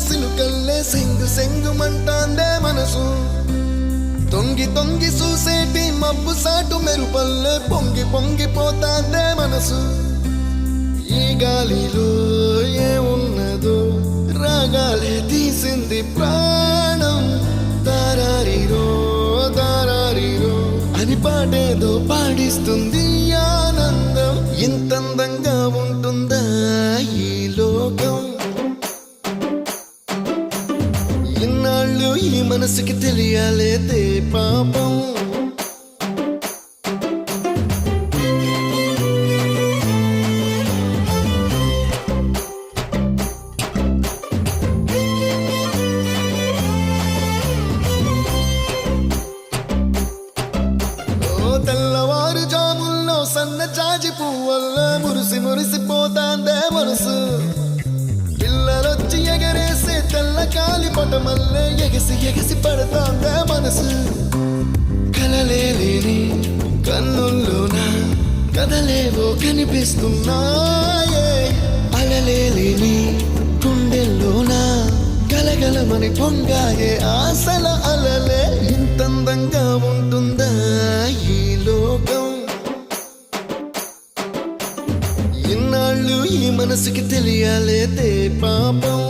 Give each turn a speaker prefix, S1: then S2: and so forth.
S1: సినుకల్లే సెంగు సెంగుమంటాందే మనసు తొంగి తొంగి చూసేటి మబ్బు సాటు మెరుపల్లే పొంగి పొంగిపోతాందే మనసు ఈ గాలిలో ఏమున్నదో రాగాలే తీసింది ప్రాణం దారారిరో దారారిరో అని పాడేదో పాడిస్తుంది ఆనందం ఇంతందంగా ఉంటుందా ఈ లోకం ఇన్నాళ్ళు ఈ మనసుకి తెలియాలేదే పాపం తెల్లవారు జాముల్లో సన్న జాజి పువ్వల్ల మురిసి మురిసిపోతాందే మనసు పిల్లలొచ్చి ఎగరేసే తెల్ల కాలి పటమల్లే ఎగసి ఎగసి పడతాందే మనసు కలలే లేని కన్నుల్లోన కదలేవో కనిపిస్తున్నాయే అలలే లేని గుండెల్లోన గలగలమని పొంగాయే ఆశల అలలే ఇంతందంగా ఉంటుందా ఈ లోకం ఇన్నాళ్ళు ఈ మనసుకి తెలియాలేదే పాపం